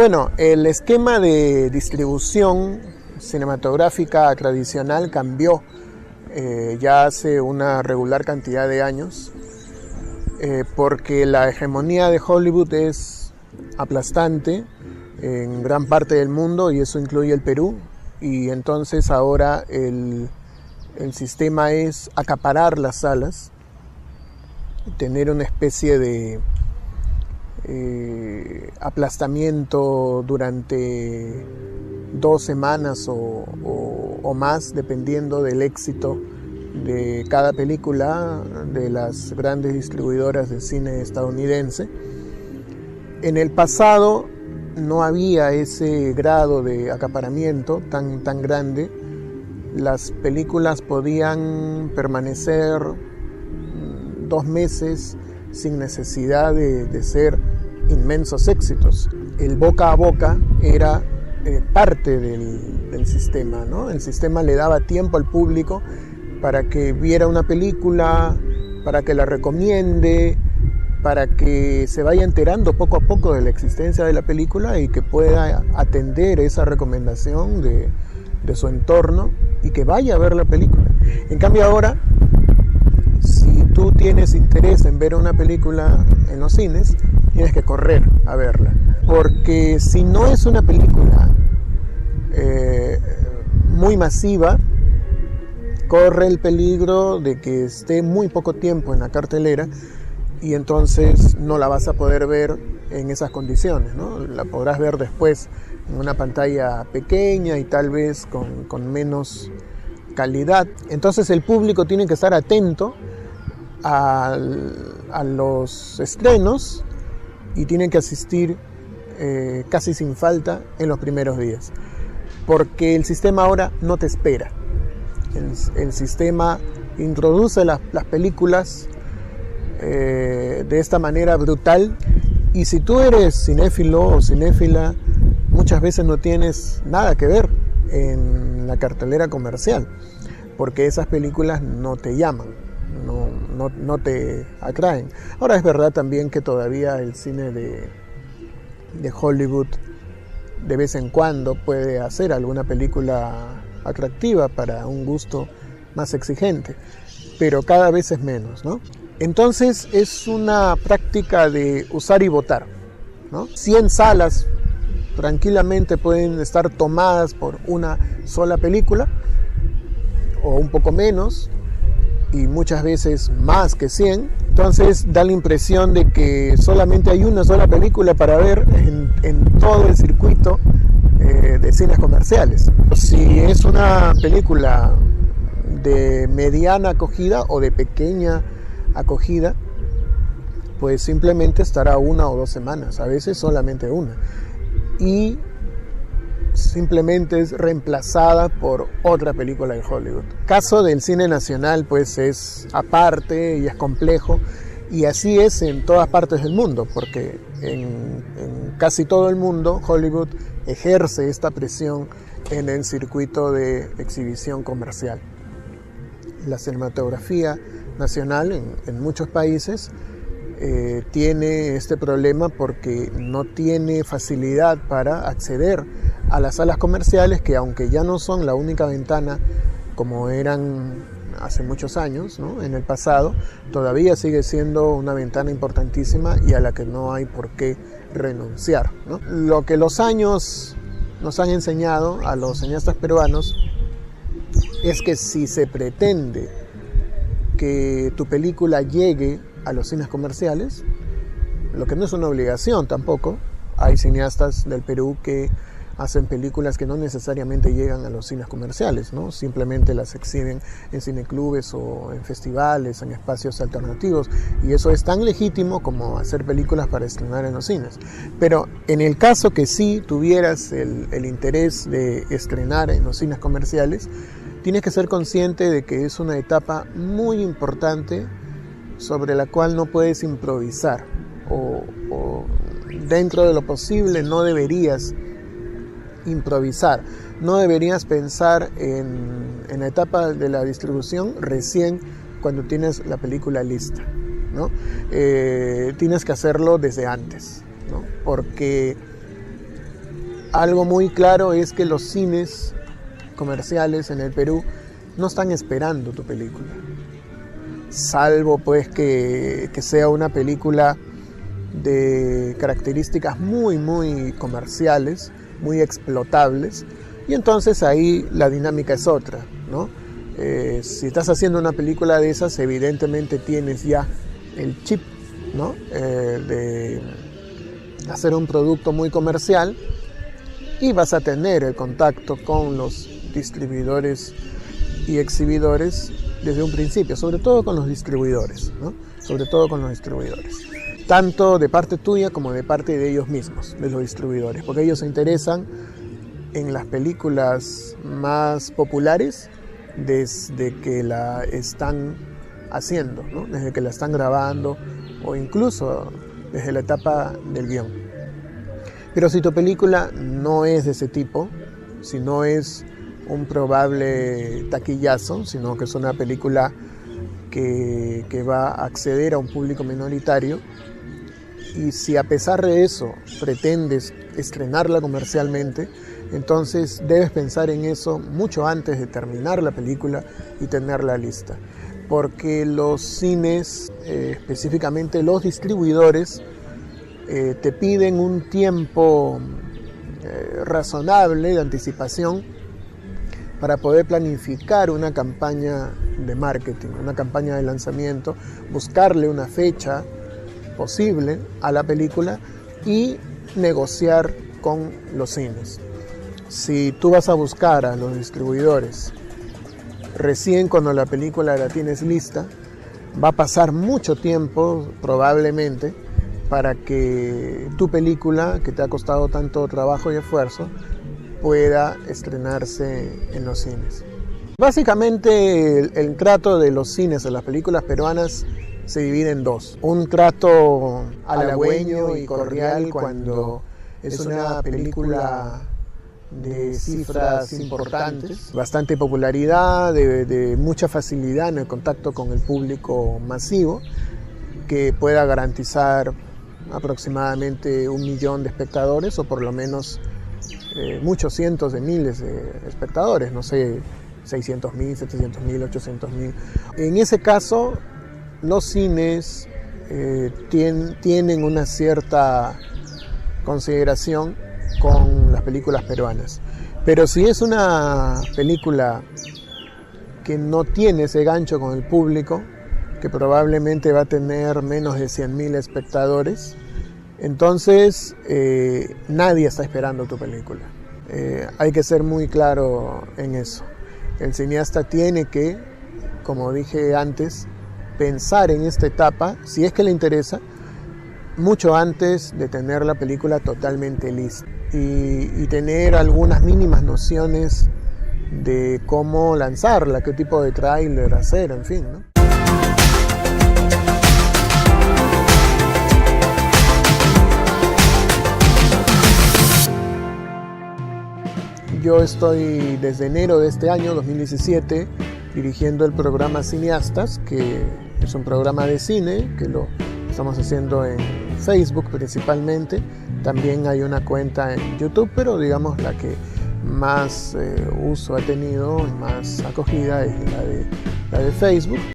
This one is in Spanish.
Bueno, el esquema de distribución cinematográfica tradicional cambió ya hace una regular cantidad de años, porque la hegemonía de Hollywood es aplastante en gran parte del mundo, y eso incluye el Perú, y entonces ahora el sistema es acaparar las salas, tener una especie de aplastamiento durante 2 semanas o más, dependiendo del éxito de cada película de las grandes distribuidoras de cine estadounidense. En el pasado no había ese grado de acaparamiento tan grande. Las películas podían permanecer 2 meses sin necesidad de ser inmensos éxitos. El boca a boca era parte del sistema, ¿no? El sistema le daba tiempo al público para que viera una película, para que la recomiende, para que se vaya enterando poco a poco de la existencia de la película y que pueda atender esa recomendación de su entorno y que vaya a ver la película. En cambio ahora, si tú tienes interés en ver una película en los cines, tienes que correr a verla, porque si no es una película muy masiva, corre el peligro de que esté muy poco tiempo en la cartelera y entonces no la vas a poder ver en esas condiciones, ¿no? La podrás ver después en una pantalla pequeña y tal vez con menos calidad. Entonces el público tiene que estar atento a los estrenos y tienen que asistir casi sin falta en los primeros días, porque el sistema ahora no te espera. El sistema introduce las películas de esta manera brutal, y si tú eres cinéfilo o cinéfila, muchas veces no tienes nada que ver en la cartelera comercial, porque esas películas no te llaman, no te atraen. Ahora es verdad también que todavía el cine de Hollywood de vez en cuando puede hacer alguna película atractiva para un gusto más exigente, pero cada vez es menos, ¿no? Entonces es una práctica de usar y botar, ¿no? 100 salas tranquilamente pueden estar tomadas por una sola película, o un poco menos, y muchas veces más que 100. Entonces da la impresión de que solamente hay una sola película para ver en todo el circuito de cines comerciales. Si es una película de mediana acogida o de pequeña acogida, pues simplemente estará 1 o 2 semanas, a veces solamente una, y simplemente es reemplazada por otra película de Hollywood. El caso del cine nacional pues es aparte y es complejo, y así es en todas partes del mundo, porque en casi todo el mundo Hollywood ejerce esta presión en el circuito de exhibición comercial. La cinematografía nacional en muchos países tiene este problema porque no tiene facilidad para acceder a las salas comerciales, que aunque ya no son la única ventana como eran hace muchos años, ¿no? En el pasado, todavía sigue siendo una ventana importantísima y a la que no hay por qué renunciar, ¿no? Lo que los años nos han enseñado a los cineastas peruanos es que si se pretende que tu película llegue a los cines comerciales, lo que no es una obligación tampoco, hay cineastas del Perú que hacen películas que no necesariamente llegan a los cines comerciales, ¿no? Simplemente las exhiben en cineclubes o en festivales, en espacios alternativos, y eso es tan legítimo como hacer películas para estrenar en los cines. Pero en el caso que sí tuvieras el interés de estrenar en los cines comerciales, tienes que ser consciente de que es una etapa muy importante sobre la cual no puedes improvisar, o dentro de lo posible no deberías improvisar, no deberías pensar en la etapa de la distribución recién cuando tienes la película lista, ¿no? Tienes que hacerlo desde antes, ¿no? Porque Algo muy claro es que los cines comerciales en el Perú no están esperando tu película, salvo pues que sea una película de características muy comerciales, muy explotables, y entonces ahí la dinámica es otra, ¿no? Si estás haciendo una película de esas, evidentemente tienes ya el chip, ¿no? De hacer un producto muy comercial, y vas a tener el contacto con los distribuidores y exhibidores desde un principio, sobre todo con los distribuidores, ¿no? Sobre todo con los distribuidores, tanto de parte tuya como de parte de ellos mismos, de los distribuidores, porque ellos se interesan en las películas más populares desde que la están haciendo, ¿no? Desde que la están grabando o incluso desde la etapa del guión. Pero si tu película no es de ese tipo, si no es un probable taquillazo, sino que es una película que va a acceder a un público minoritario, y si a pesar de eso pretendes estrenarla comercialmente, entonces debes pensar en eso mucho antes de terminar la película y tenerla lista. Porque los cines, específicamente los distribuidores, te piden un tiempo razonable de anticipación para poder planificar una campaña de marketing, una campaña de lanzamiento, buscarle una fecha posible a la película y negociar con los cines. Si tú vas a buscar a los distribuidores recién cuando la película la tienes lista, va a pasar mucho tiempo probablemente para que tu película, que te ha costado tanto trabajo y esfuerzo, pueda estrenarse en los cines. Básicamente el trato de los cines en las películas peruanas se divide en dos. Un trato halagüeño y cordial cuando es una película de cifras importantes, bastante popularidad, de mucha facilidad en el contacto con el público masivo, que pueda garantizar aproximadamente 1 millón de espectadores, o por lo menos muchos cientos de miles de espectadores, no sé, 600.000, 700.000, 800.000. En ese caso, los cines tienen una cierta consideración con las películas peruanas. Pero si es una película que no tiene ese gancho con el público, que probablemente va a tener menos de 100.000 espectadores, entonces nadie está esperando tu película. Hay que ser muy claro en eso. El cineasta tiene que, como dije antes, pensar en esta etapa, si es que le interesa, mucho antes de tener la película totalmente lista y tener algunas mínimas nociones de cómo lanzarla, qué tipo de tráiler hacer, en fin, ¿no? Yo estoy desde enero de este año, 2017, dirigiendo el programa Cineastas, que es un programa de cine, que lo estamos haciendo en Facebook principalmente. También hay una cuenta en YouTube, pero digamos la que más uso ha tenido y más acogida es la de Facebook.